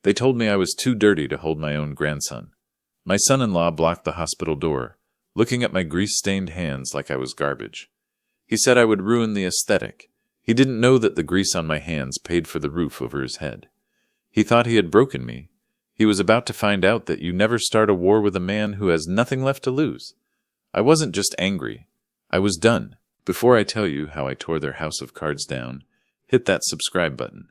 They told me I was too dirty to hold my own grandson. My son-in-law blocked the hospital door, looking at my grease-stained hands like I was garbage. He said I would ruin the aesthetic. He didn't know that the grease on my hands paid for the roof over his head. He thought he had broken me. He was about to find out that you never start a war with a man who has nothing left to lose. I wasn't just angry. I was done. Before I tell you how I tore their house of cards down, hit that subscribe button.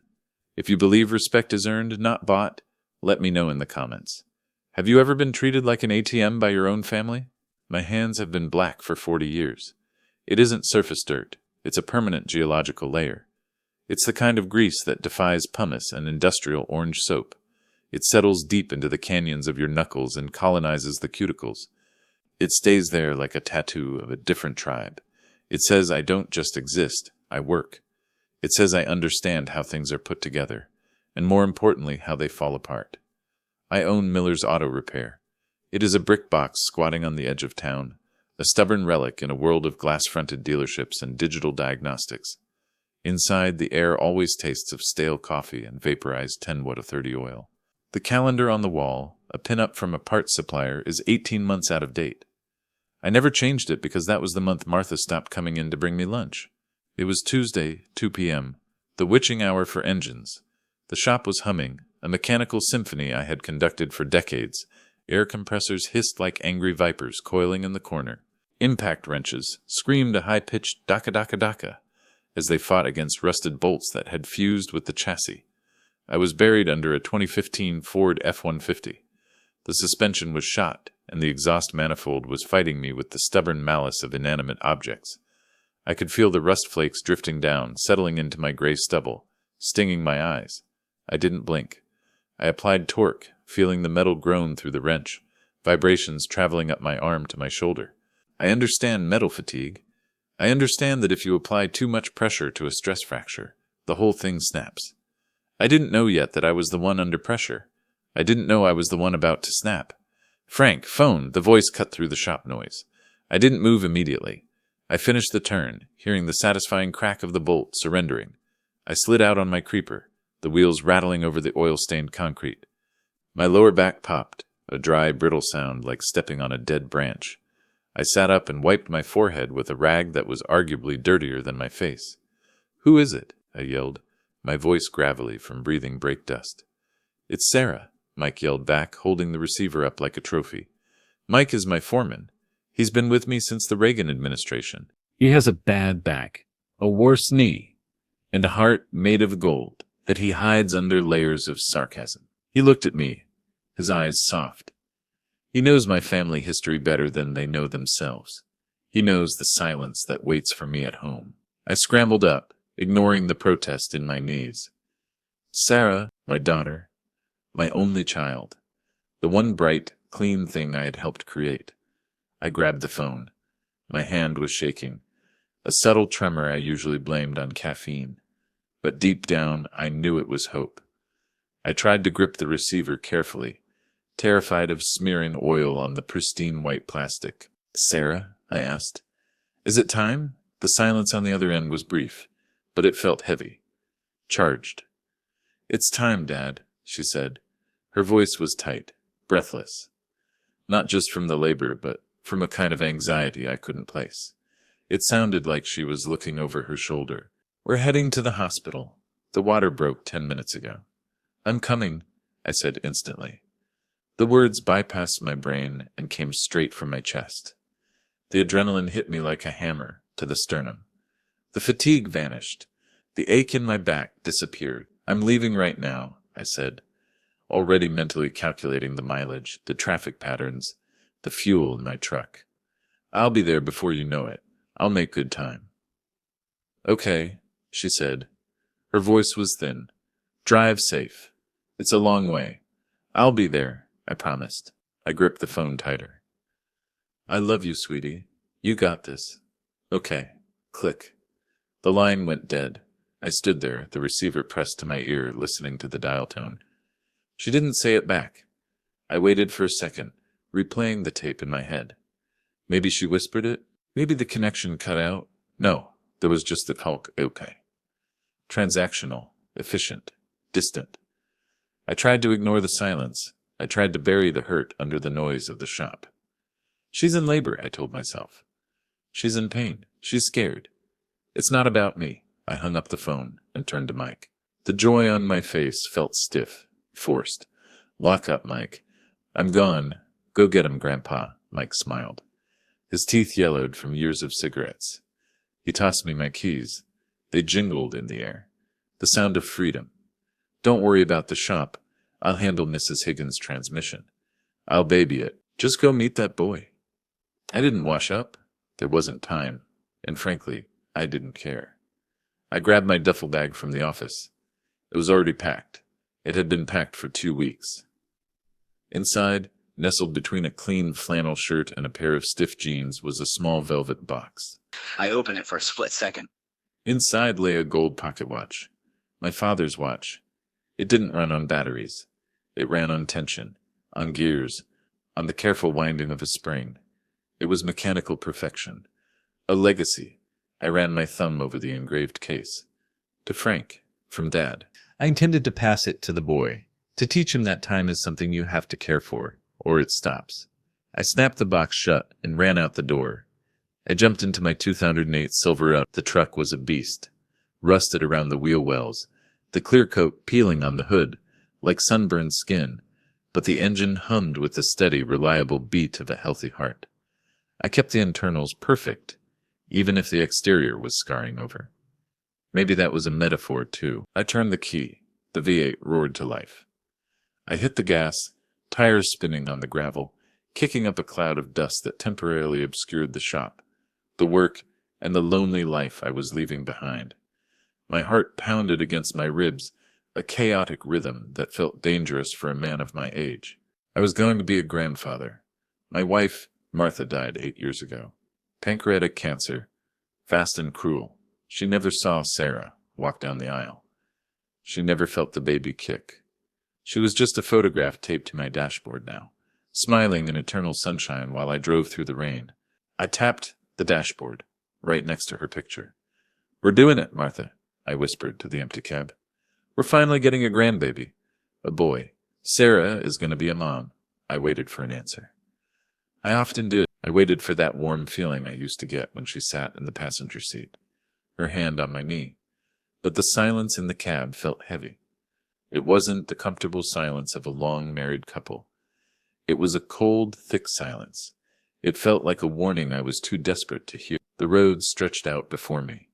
If you believe respect is earned, not bought, let me know in the comments. Have you ever been treated like an ATM by your own family? My hands have been black for 40 years. It isn't surface dirt. It's a permanent geological layer. It's the kind of grease that defies pumice and industrial orange soap. It settles deep into the canyons of your knuckles and colonizes the cuticles. It stays there like a tattoo of a different tribe. It says I don't just exist, I work. It says I understand how things are put together, and more importantly, how they fall apart. I own Miller's Auto Repair. It is a brick box squatting on the edge of town, a stubborn relic in a world of glass-fronted dealerships and digital diagnostics. Inside, the air always tastes of stale coffee and vaporized 10-watt-30 oil. The calendar on the wall, a pin-up from a parts supplier, is 18 months out of date. I never changed it because that was the month Martha stopped coming in to bring me lunch. It was Tuesday, 2 p.m., the witching hour for engines. The shop was humming, a mechanical symphony I had conducted for decades. Air compressors hissed like angry vipers coiling in the corner. Impact wrenches screamed a high-pitched daka-daka-daka as they fought against rusted bolts that had fused with the chassis. I was buried under a 2015 Ford F-150. The suspension was shot, and the exhaust manifold was fighting me with the stubborn malice of inanimate objects. I could feel the rust flakes drifting down, settling into my gray stubble, stinging my eyes. I didn't blink. I applied torque, feeling the metal groan through the wrench, vibrations traveling up my arm to my shoulder. I understand metal fatigue. I understand that if you apply too much pressure to a stress fracture, the whole thing snaps. I didn't know yet that I was the one under pressure. I didn't know I was the one about to snap. "Frank, phone!" The voice cut through the shop noise. I didn't move immediately. I finished the turn, hearing the satisfying crack of the bolt surrendering. I slid out on my creeper, the wheels rattling over the oil-stained concrete. My lower back popped, a dry, brittle sound like stepping on a dead branch. I sat up and wiped my forehead with a rag that was arguably dirtier than my face. "Who is it?" I yelled, my voice gravelly from breathing brake dust. "It's Sarah," Mike yelled back, holding the receiver up like a trophy. "Mike is my foreman. He's been with me since the Reagan administration. He has a bad back, a worse knee, and a heart made of gold that he hides under layers of sarcasm." He looked at me, his eyes soft. He knows my family history better than they know themselves. He knows the silence that waits for me at home. I scrambled up, ignoring the protest in my knees. Sarah, my daughter, my only child, the one bright, clean thing I had helped create. I grabbed the phone. My hand was shaking, a subtle tremor I usually blamed on caffeine. But deep down, I knew it was hope. I tried to grip the receiver carefully, terrified of smearing oil on the pristine white plastic. "Sarah?" I asked. "Is it time?" The silence on the other end was brief, but it felt heavy, charged. "It's time, Dad," she said. Her voice was tight, breathless. Not just from the labor, but from a kind of anxiety I couldn't place. It sounded like she was looking over her shoulder. "We're heading to the hospital. The water broke 10 minutes ago." "I'm coming," I said instantly. The words bypassed my brain and came straight from my chest. The adrenaline hit me like a hammer to the sternum. The fatigue vanished. The ache in my back disappeared. "I'm leaving right now," I said, already mentally calculating the mileage, the traffic patterns, the fuel in my truck. "I'll be there before you know it. I'll make good time." "Okay," she said. Her voice was thin. "Drive safe. It's a long way. I'll be there, I promised." I gripped the phone tighter. "I love you, sweetie. You got this." "Okay." Click. The line went dead. I stood there, the receiver pressed to my ear, listening to the dial tone. She didn't say it back. I waited for a second, replaying the tape in my head. Maybe she whispered it? Maybe the connection cut out? No, there was just the call. Okay. Transactional, efficient, distant. I tried to ignore the silence. I tried to bury the hurt under the noise of the shop. She's in labor, I told myself. She's in pain. She's scared. It's not about me. I hung up the phone and turned to Mike. The joy on my face felt stiff, forced. Lock up, Mike. I'm gone. Go get him, Grandpa, Mike smiled. His teeth yellowed from years of cigarettes. He tossed me my keys. They jingled in the air. The sound of freedom. Don't worry about the shop. I'll handle Mrs. Higgins' transmission. I'll baby it. Just go meet that boy. I didn't wash up. There wasn't time. And frankly, I didn't care. I grabbed my duffel bag from the office. It was already packed. It had been packed for 2 weeks. Inside, nestled between a clean flannel shirt and a pair of stiff jeans, was a small velvet box. I opened it for a split second. Inside lay a gold pocket watch. My father's watch. It didn't run on batteries. It ran on tension, on gears, on the careful winding of a spring. It was mechanical perfection. A legacy. I ran my thumb over the engraved case. To Frank, from Dad. I intended to pass it to the boy, to teach him that time is something you have to care for, or it stops. I snapped the box shut and ran out the door. I jumped into my 2008 Silverado. The truck was a beast, rusted around the wheel wells, the clear coat peeling on the hood, like sunburned skin, but the engine hummed with the steady, reliable beat of a healthy heart. I kept the internals perfect, even if the exterior was scarring over. Maybe that was a metaphor, too. I turned the key. The V8 roared to life. I hit the gas, tires spinning on the gravel, kicking up a cloud of dust that temporarily obscured the shop, the work, and the lonely life I was leaving behind. My heart pounded against my ribs, a chaotic rhythm that felt dangerous for a man of my age. I was going to be a grandfather. My wife, Martha, died 8 years ago. Pancreatic cancer, fast and cruel. She never saw Sarah walk down the aisle. She never felt the baby kick. She was just a photograph taped to my dashboard now, smiling in eternal sunshine while I drove through the rain. I tapped the dashboard, right next to her picture. "We're doing it, Martha," I whispered to the empty cab. "We're finally getting a grandbaby. A boy. Sarah is going to be a mom." I waited for an answer. I often did. I waited for that warm feeling I used to get when she sat in the passenger seat, her hand on my knee. But the silence in the cab felt heavy. It wasn't the comfortable silence of a long married couple. It was a cold, thick silence. It felt like a warning I was too desperate to hear. The road stretched out before me.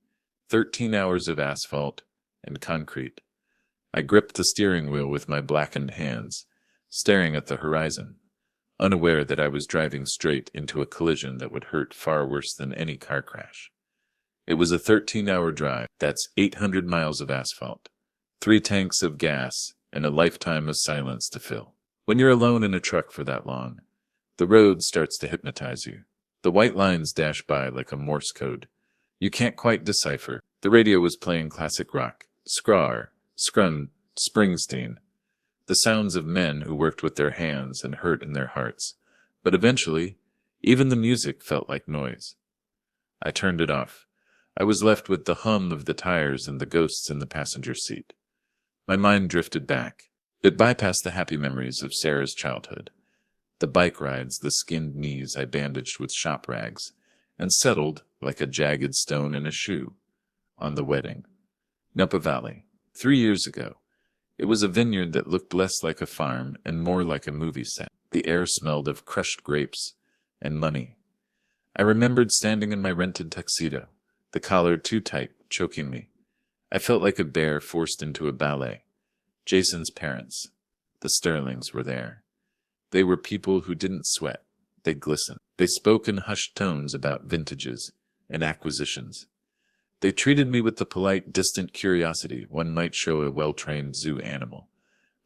13 hours of asphalt and concrete. I gripped the steering wheel with my blackened hands, staring at the horizon, unaware that I was driving straight into a collision that would hurt far worse than any car crash. It was a 13-hour drive. That's 800 miles of asphalt, 3 tanks of gas, and a lifetime of silence to fill. When you're alone in a truck for that long, the road starts to hypnotize you. The white lines dash by like a Morse code. You can't quite decipher. The radio was playing classic rock, Skrar, Scrun, Springsteen, the sounds of men who worked with their hands and hurt in their hearts. But eventually, even the music felt like noise. I turned it off. I was left with the hum of the tires and the ghosts in the passenger seat. My mind drifted back. It bypassed the happy memories of Sarah's childhood, the bike rides, the skinned knees I bandaged with shop rags, and settled, like a jagged stone in a shoe, on the wedding. Napa Valley, 3 years ago. It was a vineyard that looked less like a farm and more like a movie set. The air smelled of crushed grapes and money. I remembered standing in my rented tuxedo, the collar too tight, choking me. I felt like a bear forced into a ballet. Jason's parents, the Sterlings, were there. They were people who didn't sweat. They glistened. They spoke in hushed tones about vintages and acquisitions. They treated me with the polite, distant curiosity one might show a well-trained zoo animal.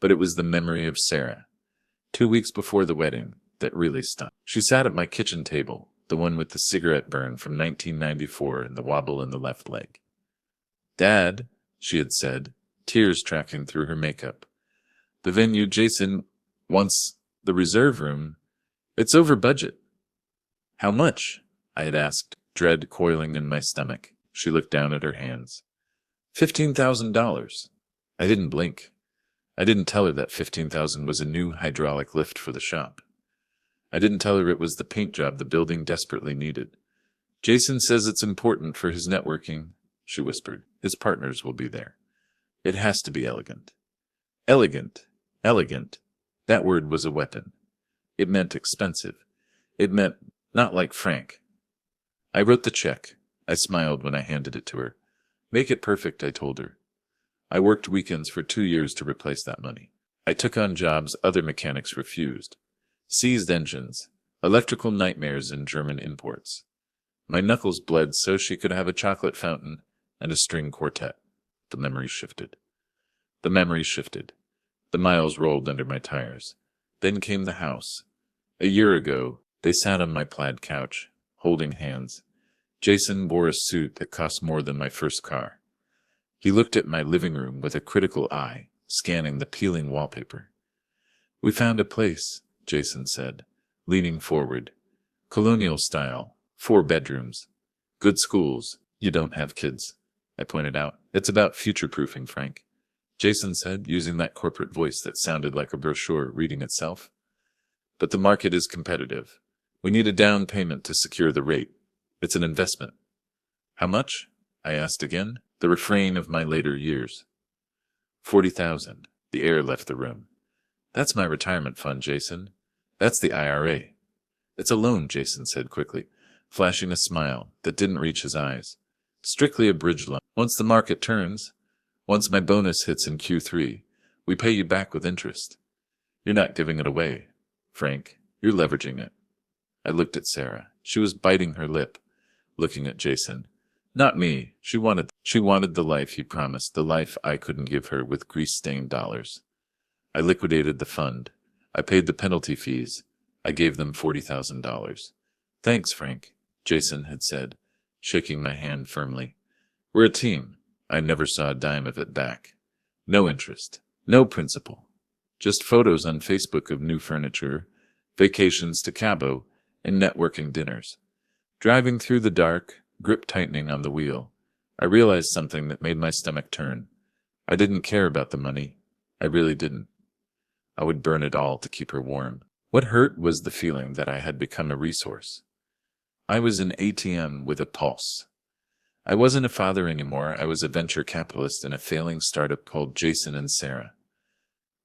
But it was the memory of Sarah, 2 weeks before the wedding, that really stuck. She sat at my kitchen table, the one with the cigarette burn from 1994 and the wobble in the left leg. "Dad," she had said, tears tracking through her makeup. "The venue Jason wants, the reserve room, it's over budget." "How much?" I had asked, dread coiling in my stomach. She looked down at her hands. $15,000. I didn't blink. I didn't tell her that 15,000 was a new hydraulic lift for the shop. I didn't tell her it was the paint job the building desperately needed. Jason says it's important for his networking, she whispered. His partners will be there. It has to be elegant. Elegant. Elegant. That word was a weapon. It meant expensive. It meant not like Frank. I wrote the check. I smiled when I handed it to her. Make it perfect, I told her. I worked weekends for 2 years to replace that money. I took on jobs other mechanics refused. Seized engines, electrical nightmares and German imports. My knuckles bled so she could have a chocolate fountain and a string quartet. The memory shifted. The memory shifted. The miles rolled under my tires. Then came the house. A year ago, they sat on my plaid couch, holding hands. Jason wore a suit that cost more than my first car. He looked at my living room with a critical eye, scanning the peeling wallpaper. We found a place, Jason said, leaning forward. Colonial style, 4 bedrooms. Good schools. You don't have kids, I pointed out. It's about future-proofing, Frank. Jason said, using that corporate voice that sounded like a brochure reading itself. But the market is competitive. We need a down payment to secure the rate. It's an investment. How much? I asked again, the refrain of my later years. 40,000. The air left the room. That's my retirement fund, Jason. That's the IRA. It's a loan, Jason said quickly, flashing a smile that didn't reach his eyes. Strictly a bridge loan. Once the market turns, once my bonus hits in Q3, we pay you back with interest. You're not giving it away, Frank. You're leveraging it. I looked at Sarah. She was biting her lip, looking at Jason. Not me. She wanted the life he promised, the life I couldn't give her with grease-stained dollars. I liquidated the fund. I paid the penalty fees. I gave them $40,000. Thanks, Frank, Jason had said, shaking my hand firmly. We're a team. I never saw a dime of it back. No interest. No principal. Just photos on Facebook of new furniture, vacations to Cabo, and networking dinners. Driving through the dark, grip tightening on the wheel, I realized something that made my stomach turn. I didn't care about the money. I really didn't. I would burn it all to keep her warm. What hurt was the feeling that I had become a resource. I was an ATM with a pulse. I wasn't a father anymore. I was a venture capitalist in a failing startup called Jason and Sarah.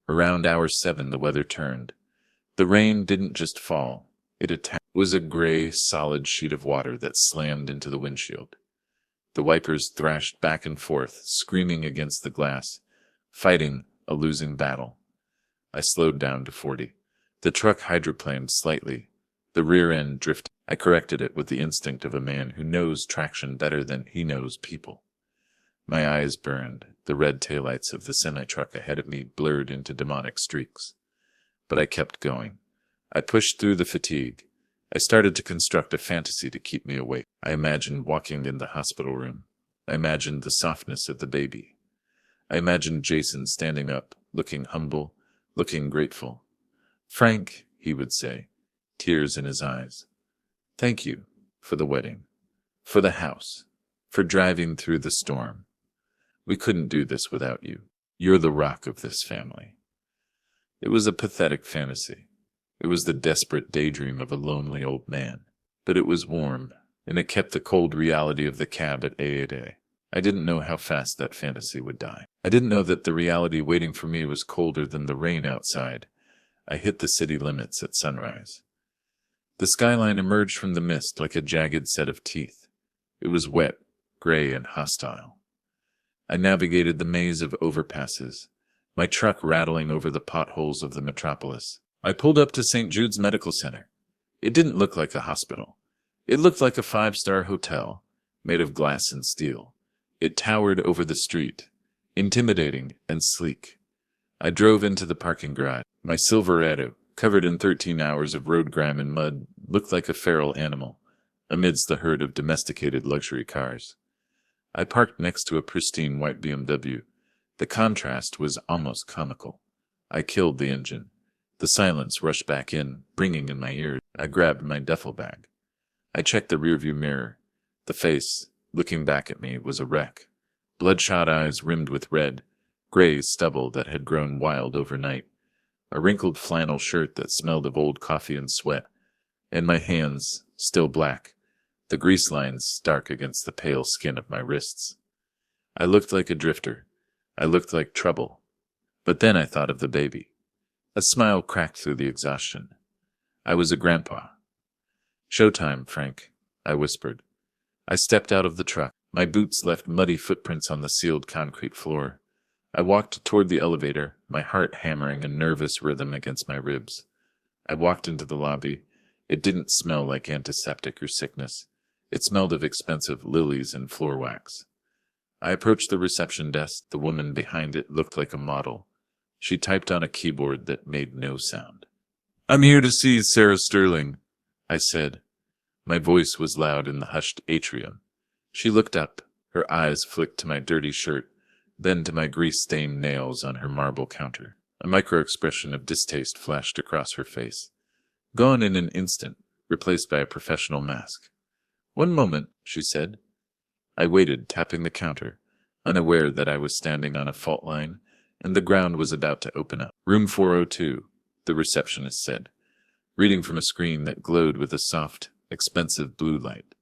Around hour 7, the weather turned. The rain didn't just fall. It was a gray, solid sheet of water that slammed into the windshield. The wipers thrashed back and forth, screaming against the glass, fighting a losing battle. I slowed down to 40. The truck hydroplaned slightly. The rear end drifted. I corrected it with the instinct of a man who knows traction better than he knows people. My eyes burned. The red taillights of the semi-truck ahead of me blurred into demonic streaks. But I kept going. I pushed through the fatigue. I started to construct a fantasy to keep me awake. I imagined walking in the hospital room. I imagined the softness of the baby. I imagined Jason standing up, looking humble, looking grateful. Frank, he would say, tears in his eyes. Thank you for the wedding, for the house, for driving through the storm. We couldn't do this without you. You're the rock of this family. It was a pathetic fantasy. It was the desperate daydream of a lonely old man. But it was warm, and it kept the cold reality of the cab at AA. I didn't know how fast that fantasy would die. I didn't know that the reality waiting for me was colder than the rain outside. I hit the city limits at sunrise. The skyline emerged from the mist like a jagged set of teeth. It was wet, gray, and hostile. I navigated the maze of overpasses, my truck rattling over the potholes of the metropolis. I pulled up to St. Jude's Medical Center. It didn't look like a hospital. It looked like a 5-star hotel, made of glass and steel. It towered over the street, intimidating and sleek. I drove into the parking garage. My Silverado, covered in 13 hours of road grime and mud, looked like a feral animal, amidst the herd of domesticated luxury cars. I parked next to a pristine white BMW. The contrast was almost comical. I killed the engine. The silence rushed back in, ringing in my ears. I grabbed my duffel bag. I checked the rearview mirror. The face, looking back at me, was a wreck. Bloodshot eyes rimmed with red, gray stubble that had grown wild overnight, a wrinkled flannel shirt that smelled of old coffee and sweat, and my hands, still black, the grease lines stark against the pale skin of my wrists. I looked like a drifter. I looked like trouble. But then I thought of the baby. A smile cracked through the exhaustion. I was a grandpa. "Showtime, Frank," I whispered. I stepped out of the truck. My boots left muddy footprints on the sealed concrete floor. I walked toward the elevator, my heart hammering a nervous rhythm against my ribs. I walked into the lobby. It didn't smell like antiseptic or sickness. It smelled of expensive lilies and floor wax. I approached the reception desk. The woman behind it looked like a model. She typed on a keyboard that made no sound. "I'm here to see Sarah Sterling," I said. My voice was loud in the hushed atrium. She looked up. Her eyes flicked to my dirty shirt, then to my grease-stained nails on her marble counter. A micro-expression of distaste flashed across her face. Gone in an instant, replaced by a professional mask. "One moment," she said. I waited, tapping the counter, unaware that I was standing on a fault line, and the ground was about to open up. "Room 402, the receptionist said, reading from a screen that glowed with a soft, expensive blue light.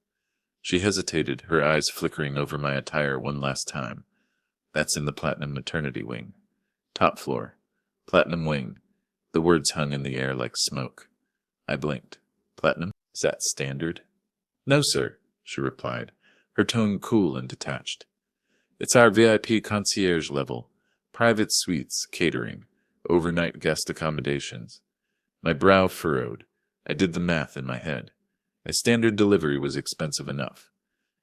She hesitated, her eyes flickering over my attire one last time. "That's in the Platinum Maternity Wing. Top floor. Platinum Wing." The words hung in the air like smoke. I blinked. "Platinum? Is that standard?" "No, sir," she replied, her tone cool and detached. "It's our VIP concierge level. Private suites, catering, overnight guest accommodations." My brow furrowed. I did the math in my head. A standard delivery was expensive enough.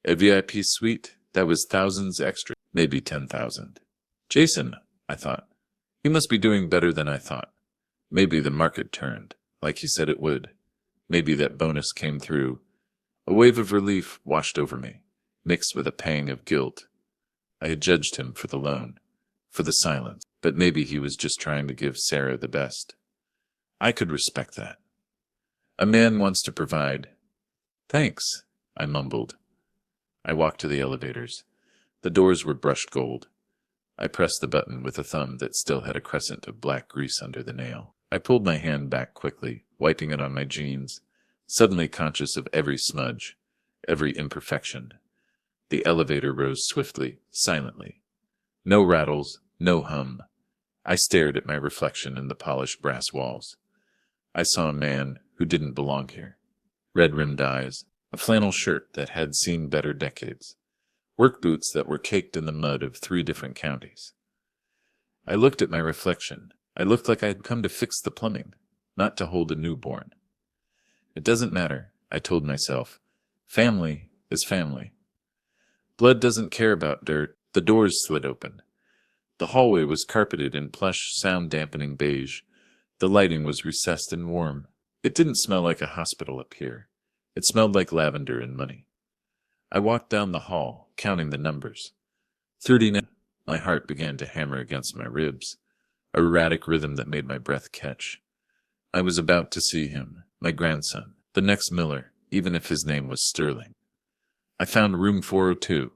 A VIP suite, that was thousands extra, maybe 10,000. Jason, I thought. He must be doing better than I thought. Maybe the market turned, like he said it would. Maybe that bonus came through. A wave of relief washed over me, mixed with a pang of guilt. I had judged him for the loan, for the silence, but maybe he was just trying to give Sarah the best. I could respect that. A man wants to provide. "Thanks," I mumbled. I walked to the elevators. The doors were brushed gold. I pressed the button with a thumb that still had a crescent of black grease under the nail. I pulled my hand back quickly, wiping it on my jeans, suddenly conscious of every smudge, every imperfection. The elevator rose swiftly, silently. No rattles, no hum. I stared at my reflection in the polished brass walls. I saw a man who didn't belong here. Red-rimmed eyes, a flannel shirt that had seen better decades, work boots that were caked in the mud of 3 different counties. I looked at my reflection. I looked like I had come to fix the plumbing, not to hold a newborn. It doesn't matter, I told myself. Family is family. Blood doesn't care about dirt. The doors slid open. The hallway was carpeted in plush, sound-dampening beige. The lighting was recessed and warm. It didn't smell like a hospital up here. It smelled like lavender and money. I walked down the hall, counting the numbers. 39. My heart began to hammer against my ribs, a erratic rhythm that made my breath catch. I was about to see him, my grandson, the next Miller, even if his name was Sterling. I found room 402.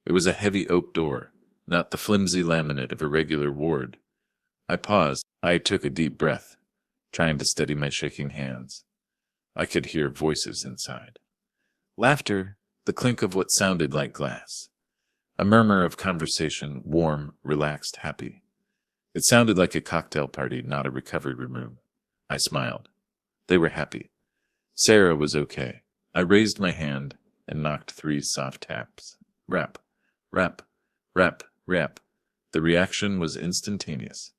It was a heavy oak door, not the flimsy laminate of a regular ward. I paused. I took a deep breath, trying to steady my shaking hands. I could hear voices inside. Laughter, the clink of what sounded like glass. A murmur of conversation, warm, relaxed, happy. It sounded like a cocktail party, not a recovery room. I smiled. They were happy. Sarah was okay. I raised my hand and knocked 3 soft taps. Rap, rap, rap, rap. The reaction was instantaneous.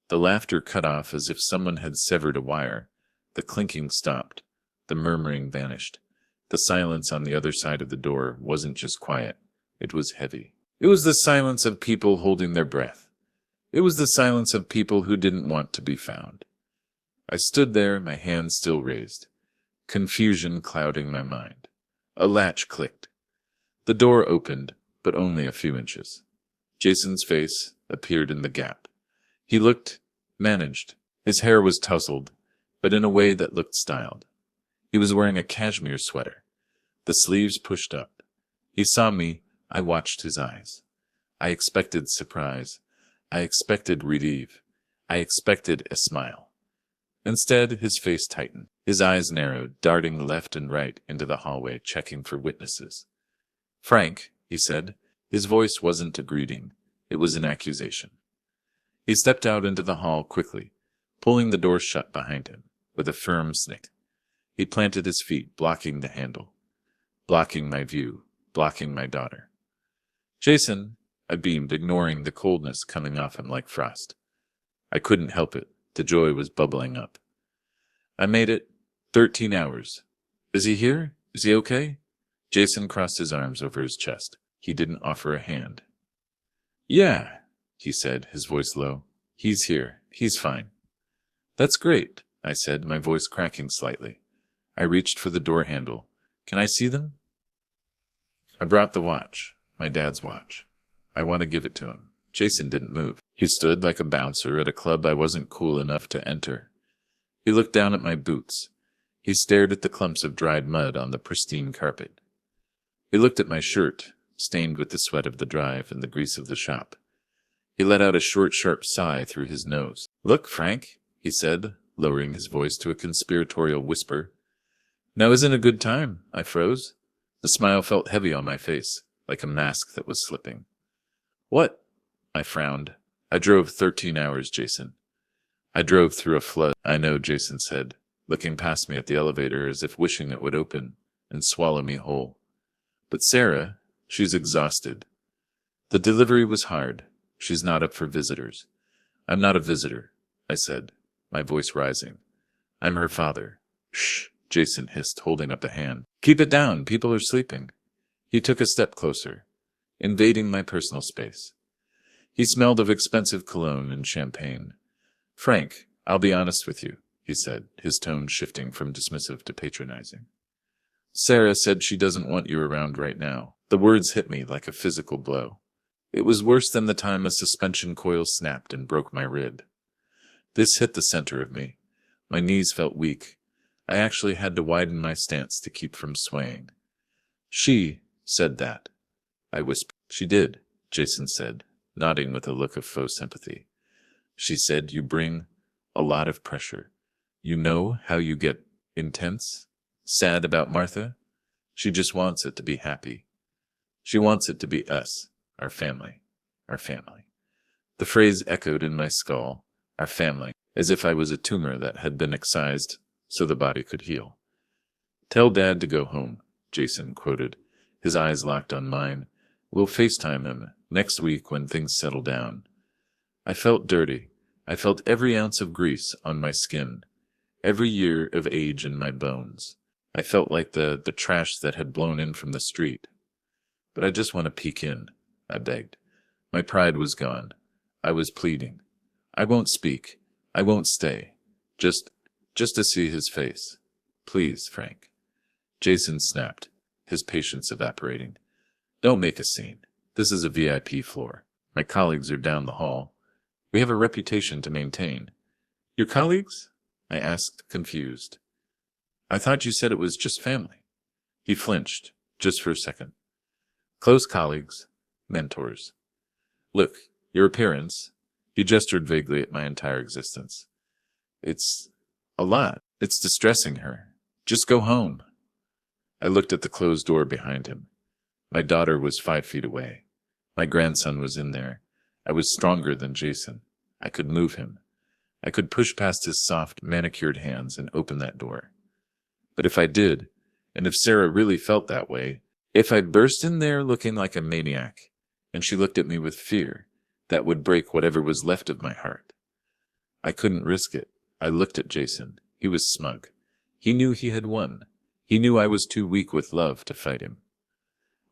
The laughter cut off as if someone had severed a wire. The clinking stopped. The murmuring vanished. The silence on the other side of the door wasn't just quiet. It was heavy. It was the silence of people holding their breath. It was the silence of people who didn't want to be found. I stood there, my hands still raised, confusion clouding my mind. A latch clicked. The door opened, but only a few inches. Jason's face appeared in the gap. He looked managed. His hair was tousled, but in a way that looked styled. He was wearing a cashmere sweater, the sleeves pushed up. He saw me. I watched his eyes. I expected surprise. I expected relief. I expected a smile. Instead, his face tightened. His eyes narrowed, darting left and right into the hallway, checking for witnesses. "Frank," he said. His voice wasn't a greeting. It was an accusation. He stepped out into the hall quickly, pulling the door shut behind him, with a firm snick. He planted his feet, blocking the handle. Blocking my view, blocking my daughter. "Jason," I beamed, ignoring the coldness coming off him like frost. I couldn't help it. The joy was bubbling up. "I made it. 13 hours. Is he here? Is he okay?" Jason crossed his arms over his chest. He didn't offer a hand. "Yeah," he said, his voice low. "He's here. He's fine." "That's great," I said, my voice cracking slightly. I reached for the door handle. "Can I see them?" I brought the watch, my dad's watch. I want to give it to him. Jason didn't move. He stood like a bouncer at a club I wasn't cool enough to enter. He looked down at my boots. He stared at the clumps of dried mud on the pristine carpet. He looked at my shirt, stained with the sweat of the drive and the grease of the shop. He let out a short, sharp sigh through his nose. "Look, Frank," he said, lowering his voice to a conspiratorial whisper. "Now isn't a good time," I froze. The smile felt heavy on my face, like a mask that was slipping. "What?" I frowned. "I drove 13 hours, Jason. I drove through a flood." "I know," Jason said, looking past me at the elevator as if wishing it would open and swallow me whole. "But Sarah, she's exhausted. The delivery was hard. She's not up for visitors." "I'm not a visitor," I said, my voice rising. "I'm her father." "Shh," Jason hissed, holding up a hand. "Keep it down. People are sleeping." He took a step closer, invading my personal space. He smelled of expensive cologne and champagne. "Frank, I'll be honest with you," he said, his tone shifting from dismissive to patronizing. "Sarah said she doesn't want you around right now." The words hit me like a physical blow. It was worse than the time a suspension coil snapped and broke my rib. This hit the center of me. My knees felt weak. I actually had to widen my stance to keep from swaying. "She said that," I whispered. "She did," Jason said, nodding with a look of faux sympathy. "She said you bring a lot of pressure. You know how you get intense, sad about Martha? She just wants it to be happy. She wants it to be us, our family, our family." The phrase echoed in my skull, our family, as if I was a tumor that had been excised so the body could heal. "Tell Dad to go home," Jason quoted, his eyes locked on mine. "We'll FaceTime him next week when things settle down." I felt dirty. I felt every ounce of grease on my skin, every year of age in my bones. I felt like the trash that had blown in from the street. "But I just want to peek in," I begged. My pride was gone. I was pleading. "I won't speak. I won't stay. Just to see his face. Please, Frank." Jason snapped, his patience evaporating. "Don't make a scene. This is a VIP floor. My colleagues are down the hall. We have a reputation to maintain." "Your colleagues?" I asked, confused. "I thought you said it was just family." He flinched, just for a second. "Close colleagues, mentors. Look, your appearance," he gestured vaguely at my entire existence. "It's a lot. It's distressing her. Just go home." I looked at the closed door behind him. My daughter was 5 feet away. My grandson was in there. I was stronger than Jason. I could move him. I could push past his soft, manicured hands and open that door. But if I did, and if Sarah really felt that way, if I burst in there looking like a maniac, and she looked at me with fear, that would break whatever was left of my heart. I couldn't risk it. I looked at Jason. He was smug. He knew he had won. He knew I was too weak with love to fight him.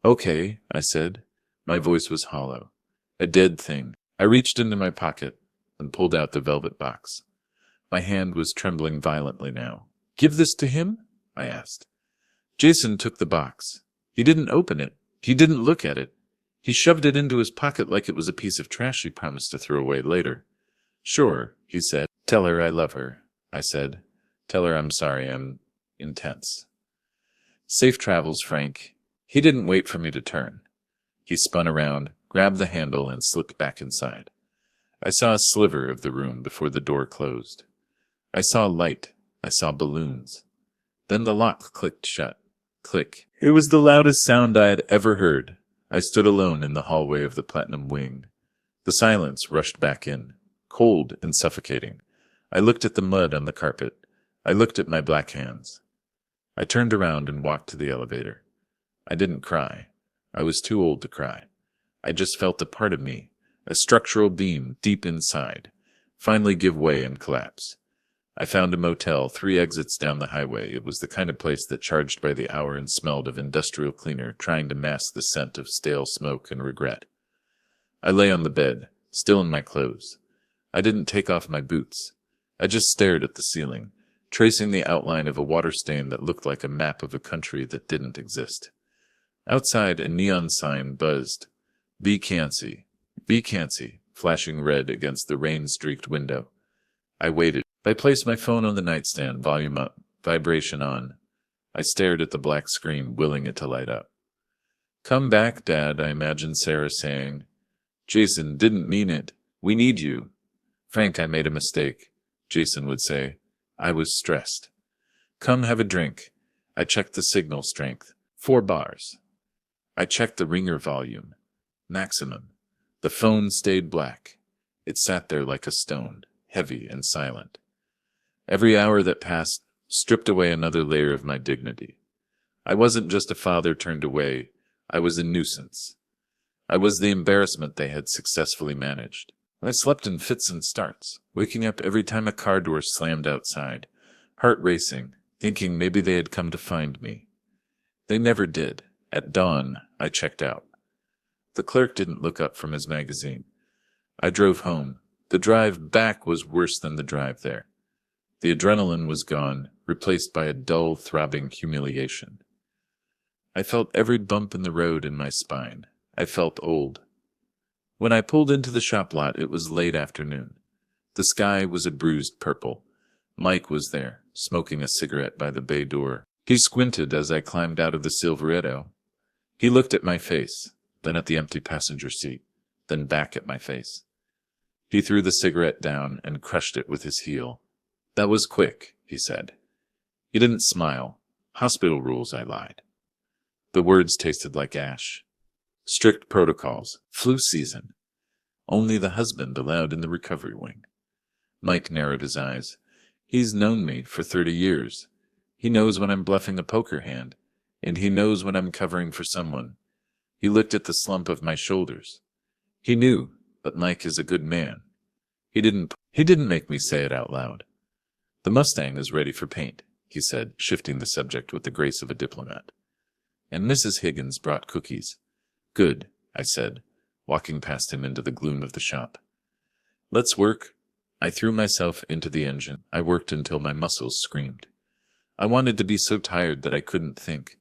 "Okay," I said. My voice was hollow. A dead thing. I reached into my pocket and pulled out the velvet box. My hand was trembling violently now. "Give this to him?" I asked. Jason took the box. He didn't open it. He didn't look at it. He shoved it into his pocket like it was a piece of trash he promised to throw away later. "Sure," he said. "Tell her I love her," I said. "Tell her I'm sorry. I'm intense." "Safe travels, Frank." He didn't wait for me to turn. He spun around, grabbed the handle, and slipped back inside. I saw a sliver of the room before the door closed. I saw light. I saw balloons. Then the lock clicked shut. Click. It was the loudest sound I had ever heard. I stood alone in the hallway of the Platinum Wing. The silence rushed back in, cold and suffocating. I looked at the mud on the carpet. I looked at my black hands. I turned around and walked to the elevator. I didn't cry. I was too old to cry. I just felt a part of me, a structural beam deep inside, finally give way and collapse. I found a motel 3 exits down the highway. It was the kind of place that charged by the hour and smelled of industrial cleaner, trying to mask the scent of stale smoke and regret. I lay on the bed, still in my clothes. I didn't take off my boots. I just stared at the ceiling, tracing the outline of a water stain that looked like a map of a country that didn't exist. Outside, a neon sign buzzed. Be Cancy, flashing red against the rain-streaked window. I waited. I placed my phone on the nightstand, volume up, vibration on. I stared at the black screen, willing it to light up. "Come back, Dad," I imagined Sarah saying. "Jason, didn't mean it. We need you." "Frank, I made a mistake," Jason would say. I was stressed. "Come have a drink." I checked the signal strength. 4 bars. I checked the ringer volume. Maximum. The phone stayed black. It sat there like a stone, heavy and silent. Every hour that passed stripped away another layer of my dignity. I wasn't just a father turned away. I was a nuisance. I was the embarrassment they had successfully managed. I slept in fits and starts, waking up every time a car door slammed outside, heart racing, thinking maybe they had come to find me. They never did. At dawn, I checked out. The clerk didn't look up from his magazine. I drove home. The drive back was worse than the drive there. The adrenaline was gone, replaced by a dull, throbbing humiliation. I felt every bump in the road in my spine. I felt old. When I pulled into the shop lot, it was late afternoon. The sky was a bruised purple. Mike was there, smoking a cigarette by the bay door. He squinted as I climbed out of the Silverado. He looked at my face, then at the empty passenger seat, then back at my face. He threw the cigarette down and crushed it with his heel. "That was quick," he said. He didn't smile. "Hospital rules," I lied. The words tasted like ash. Strict protocols. Flu season. Only the husband allowed in the recovery wing. Mike narrowed his eyes. "He's known me for 30 years. He knows when I'm bluffing a poker hand, and he knows when I'm covering for someone." He looked at the slump of my shoulders. He knew, but Mike is a good man. He didn't make me say it out loud. "The Mustang is ready for paint," he said, shifting the subject with the grace of a diplomat. "And Mrs. Higgins brought cookies." "Good," I said, walking past him into the gloom of the shop. "Let's work." I threw myself into the engine. I worked until my muscles screamed. I wanted to be so tired that I couldn't think.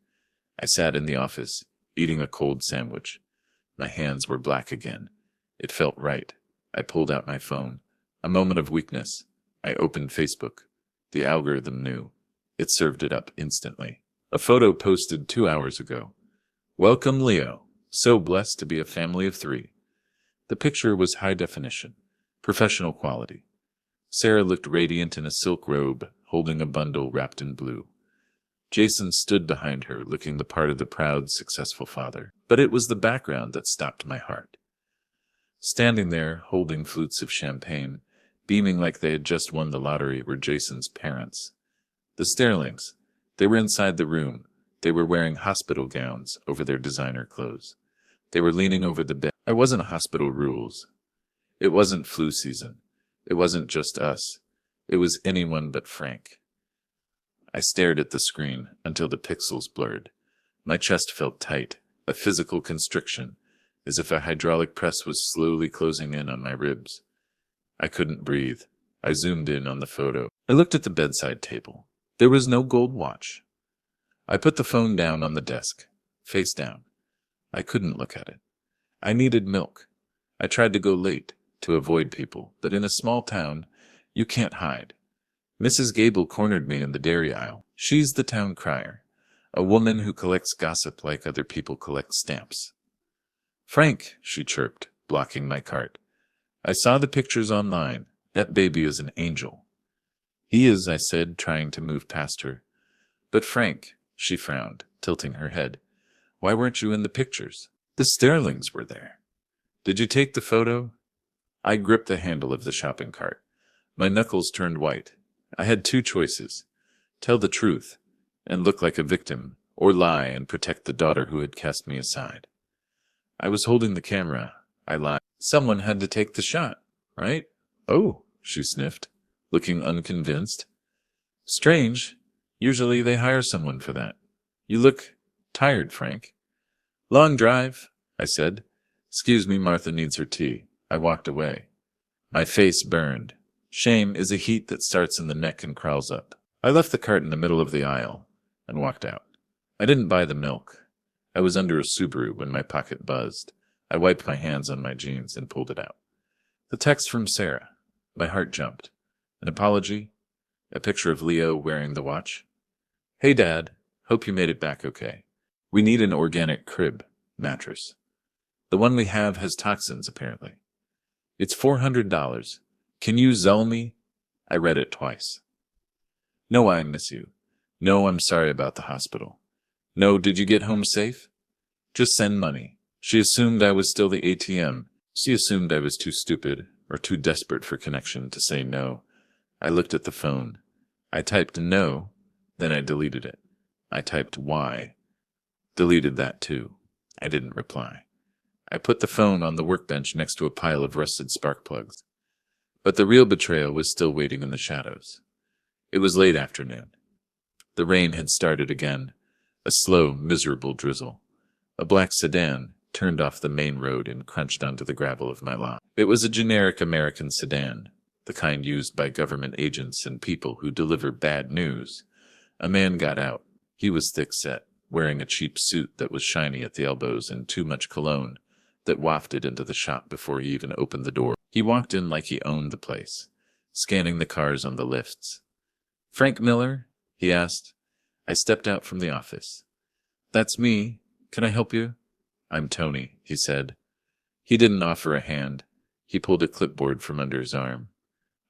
I sat in the office, eating a cold sandwich. My hands were black again. It felt right. I pulled out my phone. A moment of weakness. I opened Facebook. The algorithm knew. It served it up instantly. A photo posted 2 hours ago. "Welcome, Leo. So blessed to be a family of 3. The picture was high definition, professional quality. Sarah looked radiant in a silk robe, holding a bundle wrapped in blue. Jason stood behind her, looking the part of the proud, successful father. But it was the background that stopped my heart. Standing there, holding flutes of champagne, beaming like they had just won the lottery, were Jason's parents. The Sterlings. They were inside the room. They were wearing hospital gowns over their designer clothes. They were leaning over the bed. I wasn't hospital rules. It wasn't flu season. It wasn't just us. It was anyone but Frank. I stared at the screen until the pixels blurred. My chest felt tight, a physical constriction, as if a hydraulic press was slowly closing in on my ribs. I couldn't breathe. I zoomed in on the photo. I looked at the bedside table. There was no gold watch. I put the phone down on the desk, face down. I couldn't look at it. I needed milk. I tried to go late, to avoid people, but in a small town, you can't hide. Mrs. Gable cornered me in the dairy aisle. She's the town crier, a woman who collects gossip like other people collect stamps. "Frank," she chirped, blocking my cart. I saw the pictures online. That baby is an angel. He is, I said, trying to move past her. But Frank, she frowned, tilting her head. Why weren't you in the pictures? The Sterlings were there. Did you take the photo? I gripped the handle of the shopping cart. My knuckles turned white. I had two choices. Tell the truth and look like a victim, or lie and protect the daughter who had cast me aside. I was holding the camera. I lied. Someone had to take the shot, right? Oh, she sniffed, looking unconvinced. Strange. Usually they hire someone for that. You look tired, Frank. Long drive, I said. Excuse me, Martha needs her tea. I walked away. My face burned. Shame is a heat that starts in the neck and crawls up. I left the cart in the middle of the aisle and walked out. I didn't buy the milk. I was under a Subaru when my pocket buzzed. I wiped my hands on my jeans and pulled it out. The text from Sarah. My heart jumped. An apology? A picture of Leo wearing the watch? Hey, Dad. Hope you made it back okay. We need an organic crib mattress. The one we have has toxins, apparently. It's $400. Can you Zelle me? I read it twice. No, I miss you. No, I'm sorry about the hospital. No, did you get home safe? Just send money. She assumed I was still the ATM. She assumed I was too stupid or too desperate for connection to say no. I looked at the phone. I typed no, then I deleted it. I typed why. Deleted that too. I didn't reply. I put the phone on the workbench next to a pile of rusted spark plugs. But the real betrayal was still waiting in the shadows. It was late afternoon. The rain had started again, a slow, miserable drizzle. A black sedan turned off the main road and crunched onto the gravel of my lawn. It was a generic American sedan, the kind used by government agents and people who deliver bad news. A man got out. He was thick-set, wearing a cheap suit that was shiny at the elbows and too much cologne that wafted into the shop before he even opened the door. He walked in like he owned the place, scanning the cars on the lifts. Frank Miller? He asked. I stepped out from the office. That's me. Can I help you? I'm Tony, he said. He didn't offer a hand. He pulled a clipboard from under his arm.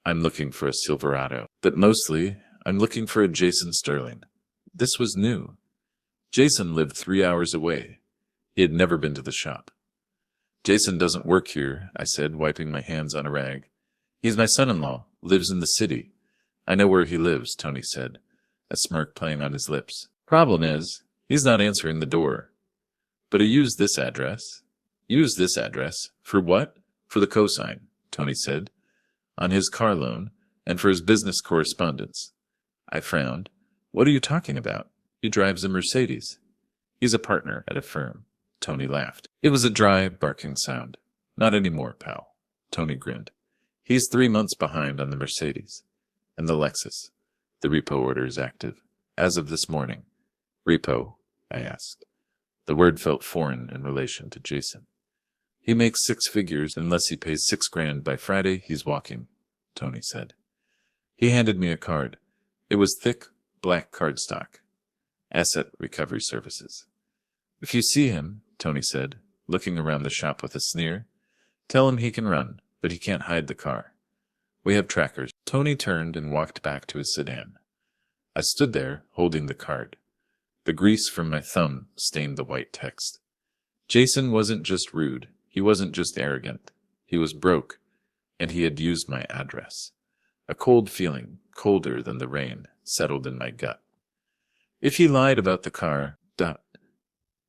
I'm looking for a Silverado, but mostly I'm looking for a Jason Sterling. This was new. Jason lived 3 hours away. He had never been to the shop. Jason doesn't work here, I said, wiping my hands on a rag. He's my son-in-law, lives in the city. I know where he lives, Tony said, a smirk playing on his lips. Problem is, he's not answering the door. But I used this address. Use this address. For what? For the cosign, Tony said, on his car loan and for his business correspondence. I frowned. What are you talking about? He drives a Mercedes. He's a partner at a firm. Tony laughed. It was a dry, barking sound. Not anymore, pal. Tony grinned. He's 3 months behind on the Mercedes. And the Lexus. The repo order is active. As of this morning. Repo? I asked. The word felt foreign in relation to Jason. He makes 6 figures unless he pays $6,000 by Friday, he's walking, Tony said. He handed me a card. It was thick, black cardstock. Asset Recovery Services. If you see him, Tony said, looking around the shop with a sneer, tell him he can run, but he can't hide the car. We have trackers. Tony turned and walked back to his sedan. I stood there, holding the card. The grease from my thumb stained the white text. Jason wasn't just rude. He wasn't just arrogant. He was broke, and he had used my address. A cold feeling, colder than the rain, settled in my gut. If he lied about the car,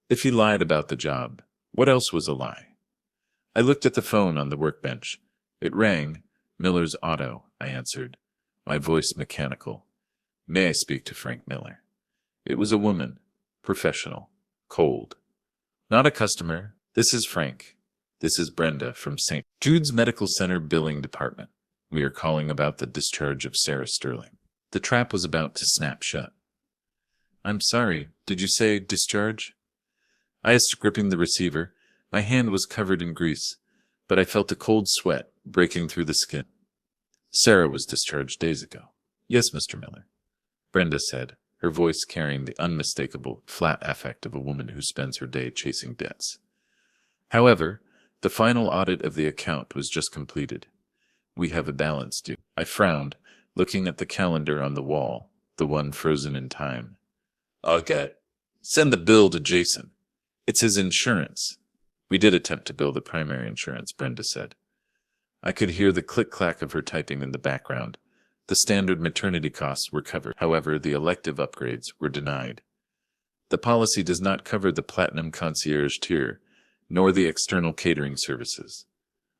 if he lied about the job, what else was a lie? I looked at the phone on the workbench. It rang. Miller's Auto, I answered, my voice mechanical. May I speak to Frank Miller? It was a woman, professional, cold. Not a customer. This is Frank. This is Brenda from St. Jude's Medical Center Billing Department. We are calling about the discharge of Sarah Sterling. The trap was about to snap shut. I'm sorry, did you say discharge? I asked, gripping the receiver. My hand was covered in grease, but I felt a cold sweat breaking through the skin. Sarah was discharged days ago. Yes, Mr. Miller, Brenda said, her voice carrying the unmistakable, flat affect of a woman who spends her day chasing debts. However, The final audit of the account was just completed. We have a balance due. I frowned, looking at the calendar on the wall, the one frozen in time. Okay. Send the bill to Jason. It's his insurance. We did attempt to bill the primary insurance, Brenda said. I could hear the click-clack of her typing in the background. The standard maternity costs were covered. However, the elective upgrades were denied. The policy does not cover the Platinum Concierge tier, nor the external catering services.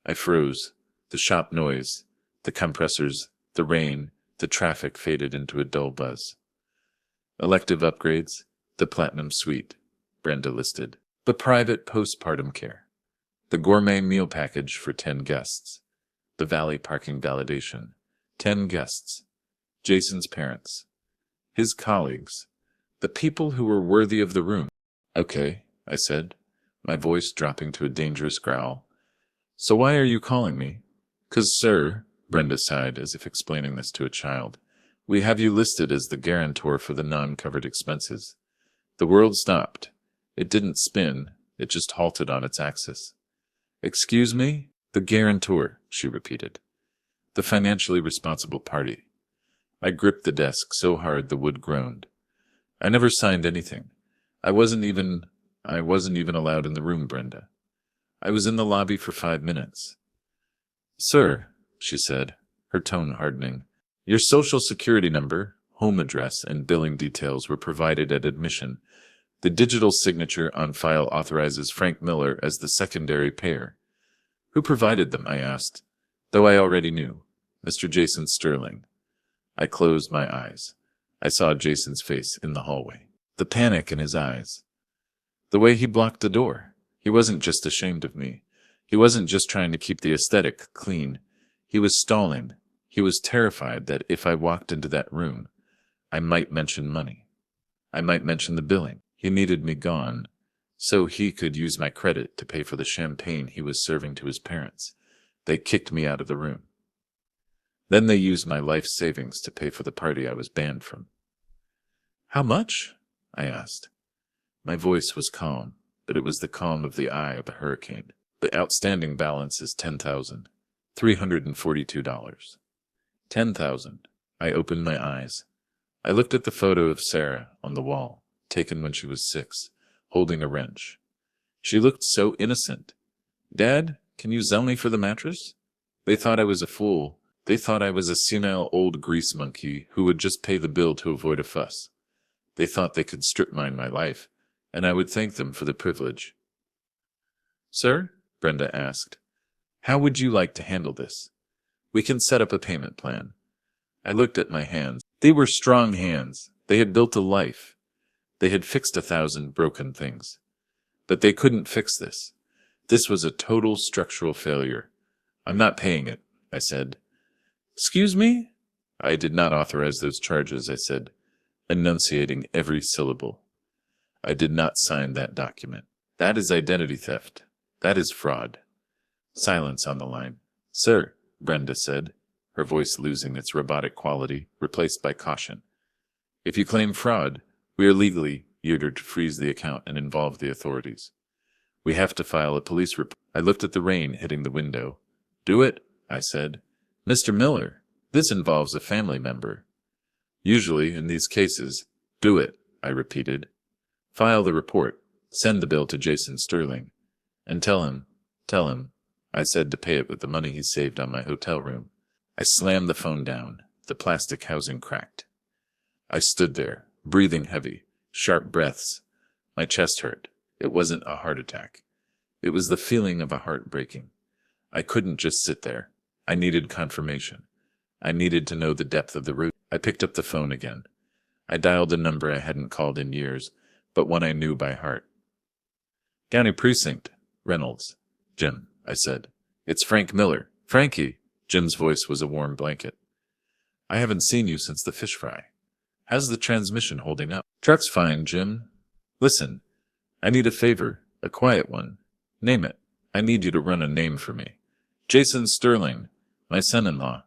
I froze. The shop noise, the compressors, the rain, the traffic faded into a dull buzz. Elective upgrades, the Platinum Suite, Brenda listed. The private postpartum care. The gourmet meal package for 10 guests. The Valley parking validation. 10 guests. Jason's parents. His colleagues. The people who were worthy of the room. Okay, I said, my voice dropping to a dangerous growl. So why are you calling me? 'Cause, sir, Brenda sighed as if explaining this to a child, we have you listed as the guarantor for the non-covered expenses. The world stopped. It didn't spin. It just halted on its axis. Excuse me? The guarantor, she repeated. The financially responsible party. I gripped the desk so hard the wood groaned. I never signed anything. I wasn't even allowed in the room, Brenda. I was in the lobby for 5 minutes. Sir, she said, her tone hardening, your social security number, home address, and billing details were provided at admission. The digital signature on file authorizes Frank Miller as the secondary payer. Who provided them? I asked, though I already knew. Mr. Jason Sterling. I closed my eyes. I saw Jason's face in the hallway. The panic in his eyes. The way he blocked the door. He wasn't just ashamed of me. He wasn't just trying to keep the aesthetic clean. He was stalling. He was terrified that if I walked into that room, I might mention money. I might mention the billing. He needed me gone, so he could use my credit to pay for the champagne he was serving to his parents. They kicked me out of the room. Then they used my life savings to pay for the party I was banned from. How much? I asked. My voice was calm, but it was the calm of the eye of a hurricane. The outstanding balance is $10,342. 10,000. I opened my eyes. I looked at the photo of Sarah on the wall, taken when she was 6, holding a wrench. She looked so innocent. Dad, can you sell me for the mattress? They thought I was a fool. They thought I was a senile old grease monkey who would just pay the bill to avoid a fuss. They thought they could strip mine my life, and I would thank them for the privilege. Sir? Brenda asked. How would you like to handle this? We can set up a payment plan. I looked at my hands. They were strong hands. They had built a life. They had fixed 1,000 broken things. But they couldn't fix this. This was a total structural failure. I'm not paying it, I said. Excuse me? I did not authorize those charges, I said, enunciating every syllable. I did not sign that document. That is identity theft. That is fraud. Silence on the line. Sir, Brenda said, her voice losing its robotic quality, replaced by caution. If you claim fraud, we are legally ordered to freeze the account and involve the authorities. We have to file a police report. I looked at the rain hitting the window. Do it, I said. Mr. Miller, this involves a family member. Usually, in these cases, do it, I repeated. File the report. Send the bill to Jason Sterling. And tell him, I said, to pay it with the money he saved on my hotel room. I slammed the phone down. The plastic housing cracked. I stood there, breathing heavy, sharp breaths. My chest hurt. It wasn't a heart attack. It was the feeling of a heart breaking. I couldn't just sit there. I needed confirmation. I needed to know the depth of the root. I picked up the phone again. I dialed a number I hadn't called in years, but one I knew by heart. County Precinct, Reynolds. Jim, I said. It's Frank Miller. Frankie. Jim's voice was a warm blanket. I haven't seen you since the fish fry. How's the transmission holding up? Truck's fine, Jim. Listen, I need a favor, a quiet one. Name it. I need you to run a name for me. Jason Sterling, my son-in-law.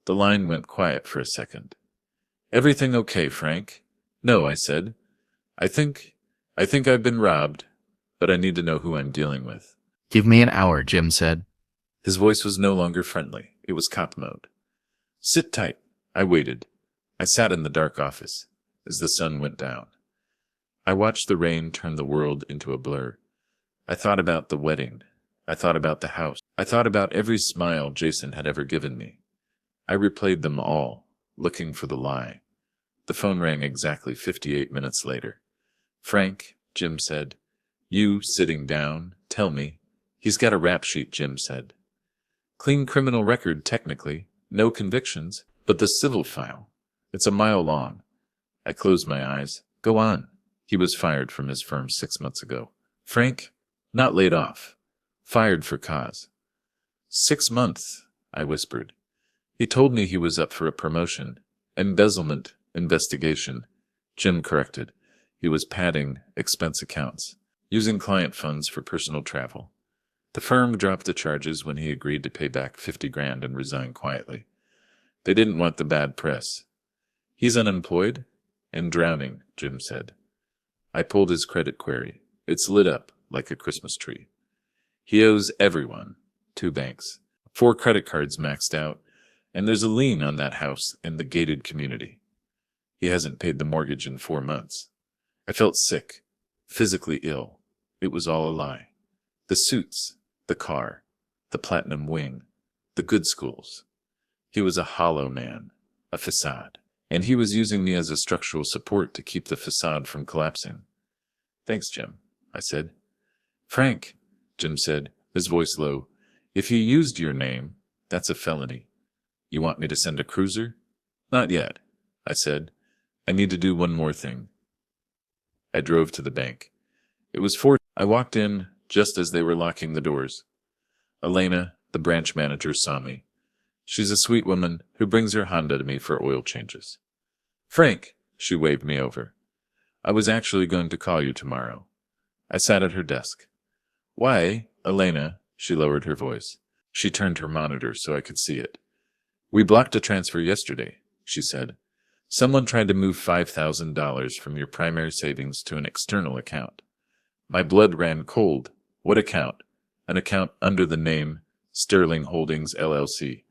The line went quiet for a second. Everything okay, Frank? No, I said. I think I've been robbed, but I need to know who I'm dealing with. Give me an hour, Jim said. His voice was no longer friendly. It was cop mode. Sit tight. I waited. I sat in the dark office as the sun went down. I watched the rain turn the world into a blur. I thought about the wedding. I thought about the house. I thought about every smile Jason had ever given me. I replayed them all, looking for the lie. The phone rang exactly 58 minutes later. Frank, Jim said. You, sitting down, tell me. He's got a rap sheet, Jim said. Clean criminal record, technically. No convictions. But the civil file. It's a mile long. I closed my eyes. Go on. He was fired from his firm 6 months ago. Frank, not laid off. Fired for cause. 6 months, I whispered. He told me he was up for a promotion. Embezzlement investigation. Jim corrected. He was padding expense accounts, using client funds for personal travel. The firm dropped the charges when he agreed to pay back $50,000 and resign quietly. They didn't want the bad press. He's unemployed and drowning, Jim said. I pulled his credit query. It's lit up like a Christmas tree. He owes everyone 2 banks, 4 credit cards maxed out, and there's a lien on that house in the gated community. He hasn't paid the mortgage in 4 months. I felt sick, physically ill. It was all a lie. The suits, the car, the platinum wing, the good schools. He was a hollow man, a facade, and he was using me as a structural support to keep the facade from collapsing. Thanks, Jim, I said. Frank, Jim said, his voice low, if he used your name, that's a felony. You want me to send a cruiser? Not yet, I said. I need to do one more thing. I drove to the bank. It was 4. I walked in just as they were locking the doors. Elena, the branch manager, saw me. She's a sweet woman who brings her Honda to me for oil changes. Frank, she waved me over. I was actually going to call you tomorrow. I sat at her desk. Why, Elena, she lowered her voice. She turned her monitor so I could see it. We blocked a transfer yesterday, she said. Someone tried to move $5,000 from your primary savings to an external account. My blood ran cold. What account? An account under the name Sterling Holdings, LLC.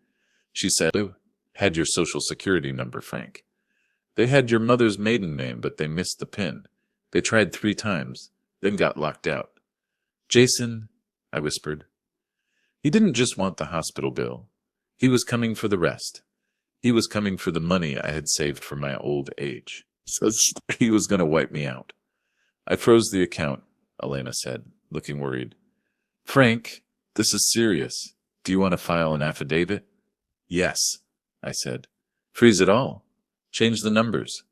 She said, they had your social security number, Frank. They had your mother's maiden name, but they missed the PIN. They tried 3 times, then got locked out. Jason, I whispered. He didn't just want the hospital bill. He was coming for the rest. He was coming for the money I had saved for my old age. So he was going to wipe me out. I froze the account, Elena said, looking worried. Frank, this is serious. Do you want to file an affidavit? Yes, I said. Freeze it all. Change the numbers.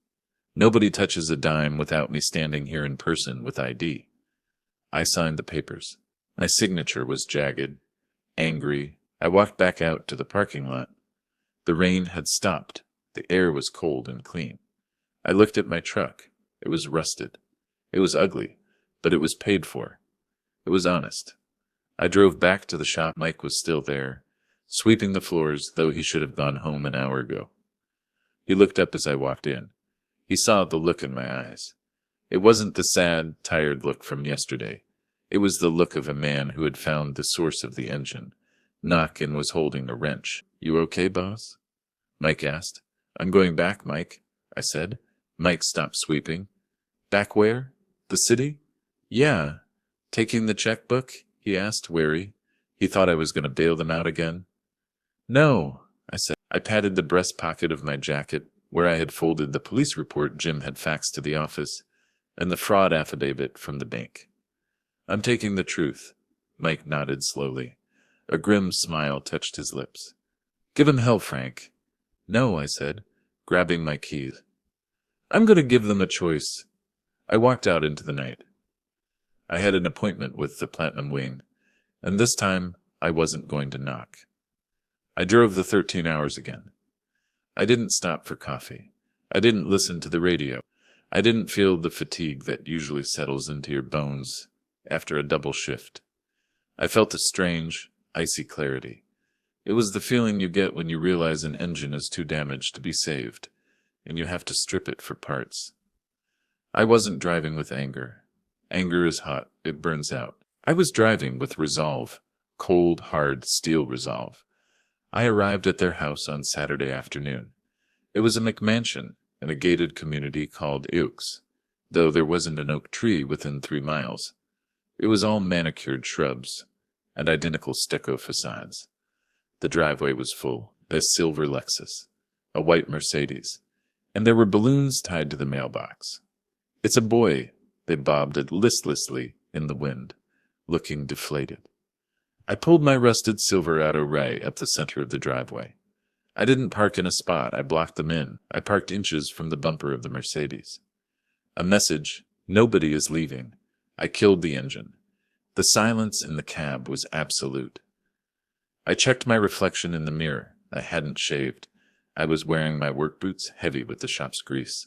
Nobody touches a dime without me standing here in person with ID. I signed the papers. My signature was jagged, angry. I walked back out to the parking lot. The rain had stopped. The air was cold and clean. I looked at my truck. It was rusted. It was ugly, but it was paid for. It was honest. I drove back to the shop. Mike was still there, sweeping the floors, though he should have gone home an hour ago. He looked up as I walked in. He saw the look in my eyes. It wasn't the sad, tired look from yesterday. It was the look of a man who had found the source of the engine, knock, and was holding a wrench. You okay, boss? Mike asked. I'm going back, Mike, I said. Mike stopped sweeping. Back where? The city? Yeah. Taking the checkbook? He asked, wary. He thought I was going to bail them out again. No, I said. I patted the breast pocket of my jacket, where I had folded the police report Jim had faxed to the office, and the fraud affidavit from the bank. I'm taking the truth. Mike nodded slowly. A grim smile touched his lips. Give him hell, Frank. No, I said, grabbing my keys. I'm going to give them a choice. I walked out into the night. I had an appointment with the Platinum Wing, and this time I wasn't going to knock. I drove the 13 hours again. I didn't stop for coffee. I didn't listen to the radio. I didn't feel the fatigue that usually settles into your bones after a double shift. I felt a strange, icy clarity. It was the feeling you get when you realize an engine is too damaged to be saved, and you have to strip it for parts. I wasn't driving with anger. Anger is hot. It burns out. I was driving with resolve, cold, hard steel resolve. I arrived at their house on Saturday afternoon. It was a McMansion in a gated community called Oaks, though there wasn't an oak tree within 3 miles. It was all manicured shrubs and identical stucco facades. The driveway was full, a silver Lexus, a white Mercedes, and there were balloons tied to the mailbox. "It's a boy," they bobbed it listlessly in the wind, looking deflated. I pulled my rusted Silverado Ray up the center of the driveway. I didn't park in a spot, I blocked them in. I parked inches from the bumper of the Mercedes. A message, "Nobody is leaving." I killed the engine. The silence in the cab was absolute. I checked my reflection in the mirror. I hadn't shaved. I was wearing my work boots, heavy with the shop's grease.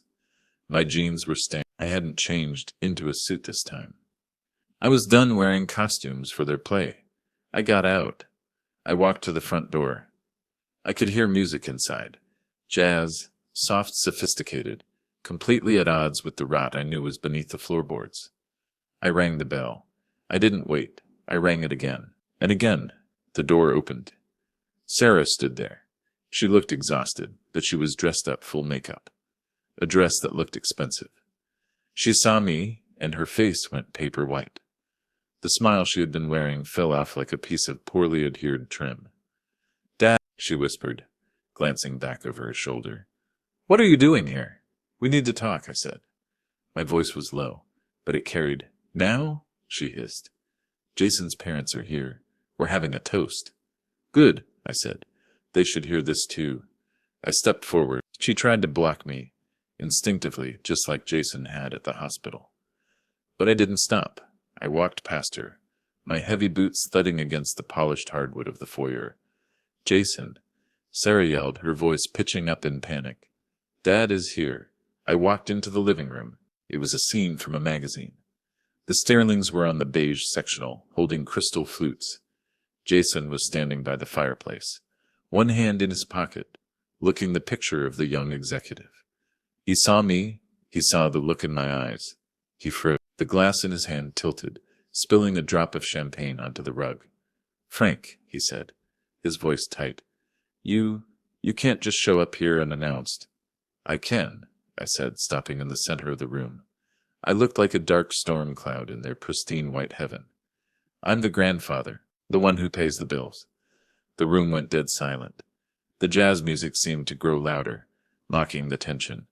My jeans were stained. I hadn't changed into a suit this time. I was done wearing costumes for their play. I got out. I walked to the front door. I could hear music inside. Jazz, soft, sophisticated, completely at odds with the rot I knew was beneath the floorboards. I rang the bell. I didn't wait. I rang it again. And again. The door opened. Sarah stood there. She looked exhausted, but she was dressed up full makeup. A dress that looked expensive. She saw me, and her face went paper white. The smile she had been wearing fell off like a piece of poorly adhered trim. "Dad," she whispered, glancing back over her shoulder. "What are you doing here?" "We need to talk," I said. My voice was low, but it carried. "Now?" she hissed. "Jason's parents are here. We're having a toast." "Good," I said. "They should hear this too." I stepped forward. She tried to block me, instinctively, just like Jason had at the hospital. But I didn't stop. I walked past her, my heavy boots thudding against the polished hardwood of the foyer. "Jason," Sarah yelled, her voice pitching up in panic. "Dad is here." I walked into the living room. It was a scene from a magazine. The Sterlings were on the beige sectional, holding crystal flutes. Jason was standing by the fireplace, one hand in his pocket, looking the picture of the young executive. He saw me. He saw the look in my eyes. He froze. The glass in his hand tilted, spilling a drop of champagne onto the rug. "Frank," he said, his voice tight, You can't just show up here unannounced." "I can," I said, stopping in the center of the room. I looked like a dark storm cloud in their pristine white heaven. "I'm the grandfather, the one who pays the bills." The room went dead silent. The jazz music seemed to grow louder, mocking the tension.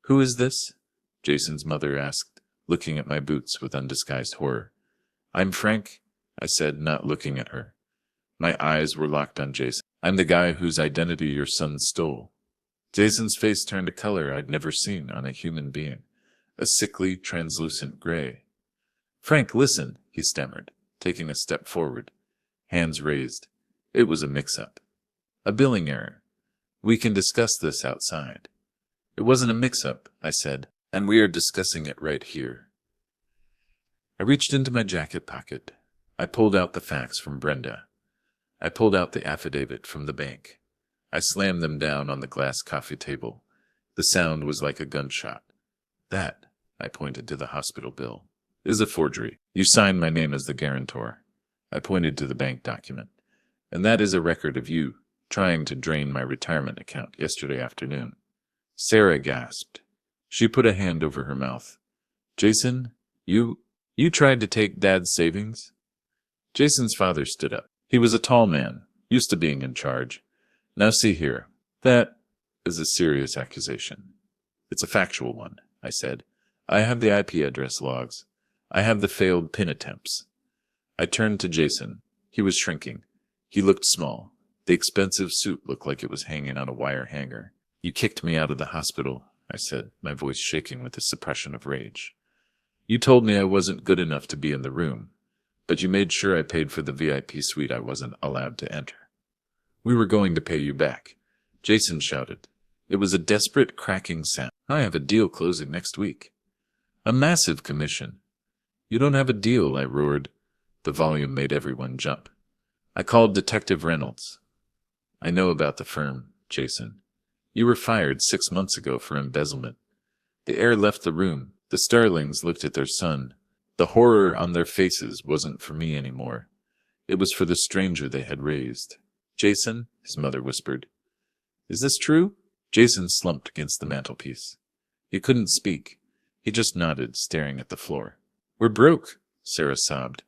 "Who is this?" Jason's mother asked, looking at my boots with undisguised horror. "I'm Frank," I said, not looking at her. My eyes were locked on Jason. "I'm the guy whose identity your son stole." Jason's face turned a color I'd never seen on a human being, a sickly, translucent gray. "Frank, listen," he stammered, taking a step forward, hands raised. "It was a mix-up. A billing error. We can discuss this outside." "It wasn't a mix-up," I said, "and we are discussing it right here." I reached into my jacket pocket. I pulled out the facts from Brenda. I pulled out the affidavit from the bank. I slammed them down on the glass coffee table. The sound was like a gunshot. "That," I pointed to the hospital bill, "is a forgery. You signed my name as the guarantor." I pointed to the bank document. "And that is a record of you trying to drain my retirement account yesterday afternoon." Sarah gasped. She put a hand over her mouth. "Jason, you tried to take Dad's savings?" Jason's father stood up. He was a tall man, used to being in charge. "Now see here. That is a serious accusation." "It's a factual one," I said. "I have the IP address logs. I have the failed PIN attempts." I turned to Jason. He was shrinking. He looked small. The expensive suit looked like it was hanging on a wire hanger. "You kicked me out of the hospital," I said, my voice shaking with the suppression of rage. "You told me I wasn't good enough to be in the room, but you made sure I paid for the VIP suite I wasn't allowed to enter. We were going to pay you back." Jason shouted. It was a desperate, cracking sound. "I have a deal closing next week. A massive commission." "You don't have a deal," I roared. The volume made everyone jump. I called Detective Reynolds. "I know about the firm, Jason. You were fired 6 months ago for embezzlement." The air left the room. The Starlings looked at their son, The horror on their faces wasn't for me anymore. It was for the stranger they had raised. "Jason," his mother whispered. "Is this true?" Jason slumped against the mantelpiece. He couldn't speak. He just nodded, staring at the floor. "We're broke," Sarah sobbed.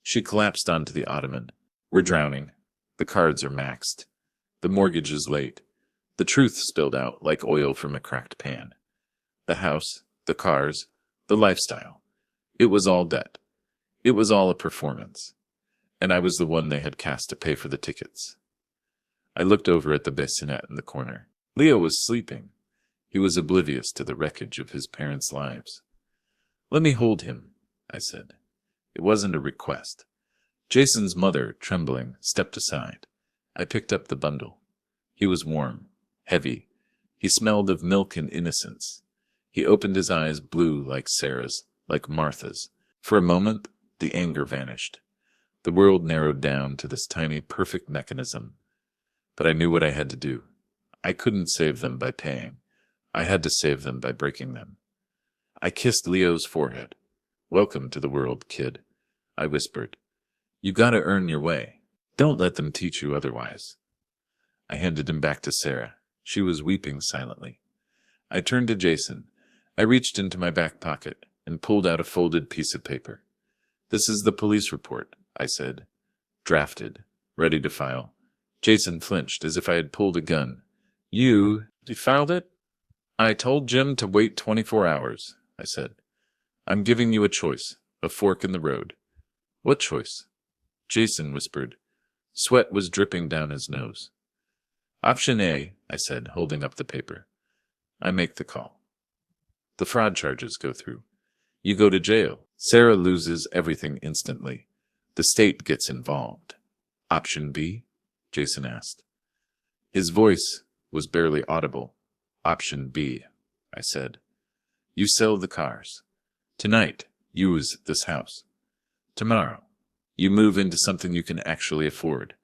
She collapsed onto the ottoman. "We're drowning. The cards are maxed. The mortgage is late." The truth spilled out like oil from a cracked pan. The house, the cars, the lifestyle. It was all debt. It was all a performance. And I was the one they had cast to pay for the tickets. I looked over at the bassinet in the corner. Leo was sleeping. He was oblivious to the wreckage of his parents' lives. "Let me hold him," I said. It wasn't a request. Jason's mother, trembling, stepped aside. I picked up the bundle. He was warm, heavy. He smelled of milk and innocence. He opened his eyes blue like Sarah's, like Martha's. For a moment, the anger vanished. The world narrowed down to this tiny, perfect mechanism. But I knew what I had to do. I couldn't save them by paying. I had to save them by breaking them. I kissed Leo's forehead. "Welcome to the world, kid," I whispered. "You gotta earn your way. Don't let them teach you otherwise." I handed him back to Sarah. She was weeping silently. I turned to Jason. I reached into my back pocket and pulled out a folded piece of paper. "This is the police report," I said. "Drafted. Ready to file." Jason flinched as if I had pulled a gun. You filed it?" "I told Jim to wait 24 hours, I said. "I'm giving you a choice, a fork in the road." "What choice?" Jason whispered. Sweat was dripping down his nose. "Option A," I said, holding up the paper. "I make the call. The fraud charges go through. You go to jail. Sarah loses everything instantly. The state gets involved." "Option B?" Jason asked. His voice was barely audible. "Option B," I said. "You sell the cars. Tonight, you use this house. Tomorrow, you move into something you can actually afford.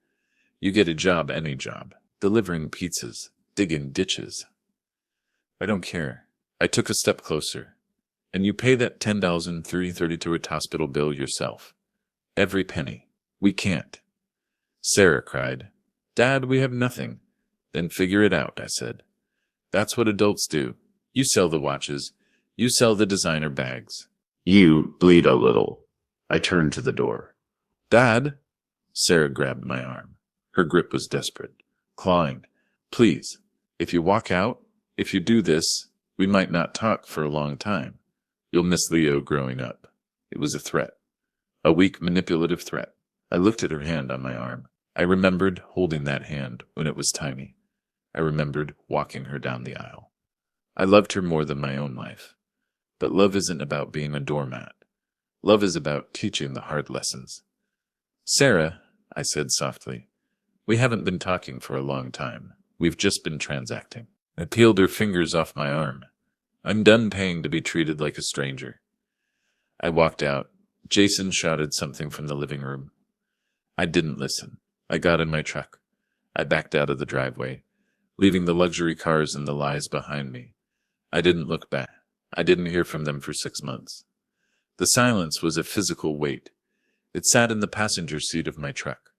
You get a job, any job, delivering pizzas, digging ditches." "I don't care." I took a step closer. "And you pay that $10,332 hospital bill yourself. Every penny. We can't." Sarah cried. "Dad, we have nothing." "Then figure it out," I said. "That's what adults do. You sell the watches. You sell the designer bags. You bleed a little." I turned to the door. "Dad!" Sarah grabbed my arm. Her grip was desperate, clawing. "Please, if you walk out, if you do this, we might not talk for a long time. You'll miss Leo growing up." It was a threat. A weak, manipulative threat. I looked at her hand on my arm. I remembered holding that hand when it was tiny. I remembered walking her down the aisle. I loved her more than my own life. But love isn't about being a doormat. Love is about teaching the hard lessons. "Sarah," I said softly, "we haven't been talking for a long time. We've just been transacting." I peeled her fingers off my arm. "I'm done paying to be treated like a stranger." I walked out. Jason shouted something from the living room. I didn't listen. I got in my truck. I backed out of the driveway, leaving the luxury cars and the lies behind me. I didn't look back. I didn't hear from them for 6 months. The silence was a physical weight. It sat in the passenger seat of my truck.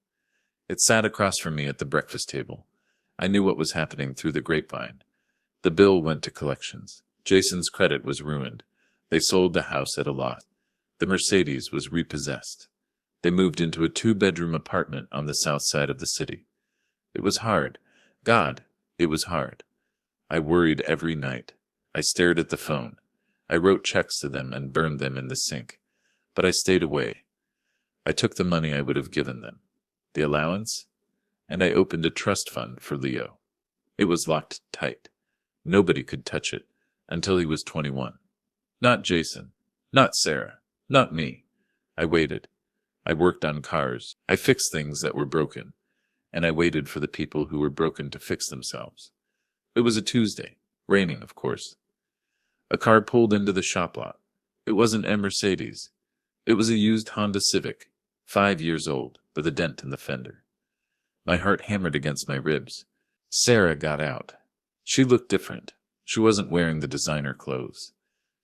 It sat across from me at the breakfast table. I knew what was happening through the grapevine. The bill went to collections. Jason's credit was ruined. They sold the house at a loss. The Mercedes was repossessed. They moved into a 2-bedroom apartment on the south side of the city. It was hard. God, it was hard. I worried every night. I stared at the phone. I wrote checks to them and burned them in the sink. But I stayed away. I took the money I would have given them, the allowance, and I opened a trust fund for Leo. It was locked tight. Nobody could touch it until he was 21. Not Jason. Not Sarah. Not me. I waited. I worked on cars. I fixed things that were broken. And I waited for the people who were broken to fix themselves. It was a Tuesday. Raining, of course. A car pulled into the shop lot. It wasn't a Mercedes. It was a used Honda Civic, 5 years old, with a dent in the fender. My heart hammered against my ribs. Sarah got out. She looked different. She wasn't wearing the designer clothes.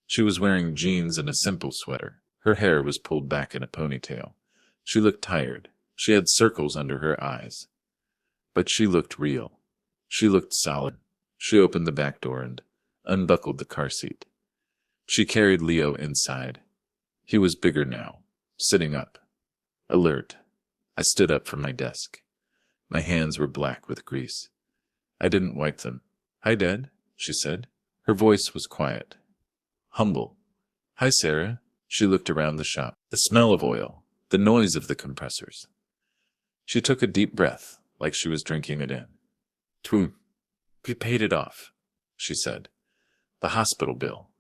She was wearing jeans and a simple sweater. Her hair was pulled back in a ponytail. She looked tired. She had circles under her eyes. But she looked real. She looked solid. She opened the back door and unbuckled the car seat. She carried Leo inside. He was bigger now, sitting up, alert. I stood up from my desk. My hands were black with grease. I didn't wipe them. "Hi, Dad," she said. Her voice was quiet, humble. "Hi, Sarah." She looked around the shop. The smell of oil, the noise of the compressors. She took a deep breath, like she was drinking it in. "We paid it off," she said. "The hospital bill.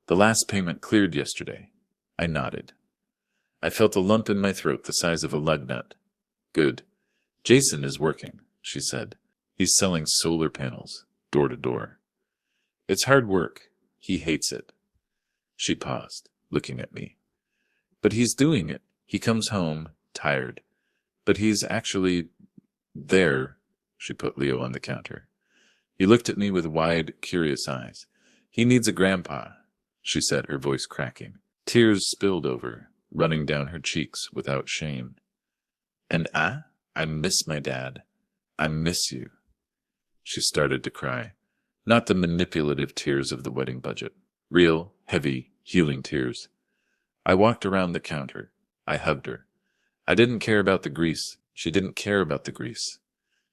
The last payment cleared yesterday." I nodded. I felt a lump in my throat the size of a lug nut. "Good. Jason is working," she said. "He's selling solar panels, door to door. It's hard work. He hates it." She paused, looking at me. "But he's doing it. He comes home, tired. But he's actually there." She put Leo on the counter. He looked at me with wide, curious eyes. "He needs a grandpa," she said, her voice cracking. Tears spilled over, running down her cheeks without shame. "And I miss my dad. I miss you." She started to cry. Not the manipulative tears of the wedding budget. Real, heavy, healing tears. I walked around the counter. I hugged her. I didn't care about the grease. She didn't care about the grease.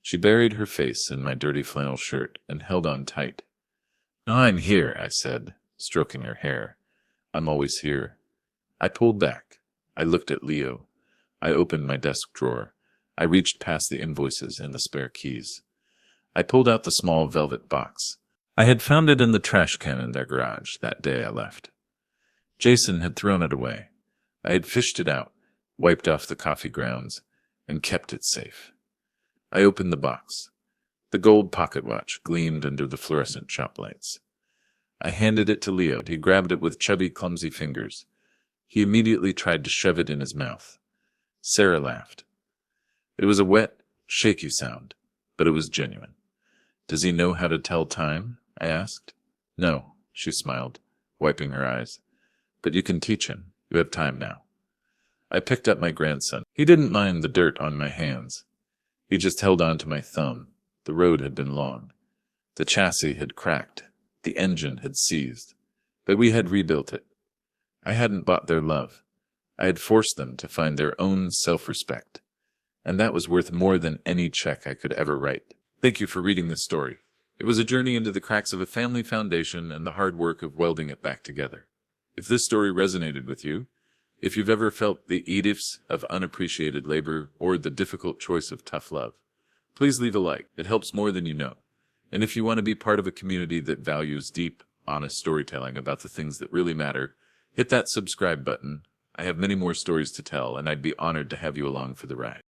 She buried her face in my dirty flannel shirt and held on tight. "Now I'm here," I said, stroking her hair. "I'm always here." I pulled back. I looked at Leo. I opened my desk drawer. I reached past the invoices and the spare keys. I pulled out the small velvet box. I had found it in the trash can in their garage that day I left. Jason had thrown it away. I had fished it out, wiped off the coffee grounds, and kept it safe. I opened the box. The gold pocket watch gleamed under the fluorescent shop lights. I handed it to Leo. He grabbed it with chubby, clumsy fingers. He immediately tried to shove it in his mouth. Sarah laughed. It was a wet, shaky sound, but it was genuine. "Does he know how to tell time?" I asked. "No," she smiled, wiping her eyes. "But you can teach him. You have time now." I picked up my grandson. He didn't mind the dirt on my hands. He just held on to my thumb. The road had been long. The chassis had cracked. The engine had seized. But we had rebuilt it. I hadn't bought their love. I had forced them to find their own self-respect. And that was worth more than any check I could ever write. Thank you for reading this story. It was a journey into the cracks of a family foundation and the hard work of welding it back together. If this story resonated with you, if you've ever felt the edifs of unappreciated labor or the difficult choice of tough love, please leave a like. It helps more than you know. And if you want to be part of a community that values deep, honest storytelling about the things that really matter, hit that subscribe button. I have many more stories to tell, and I'd be honored to have you along for the ride.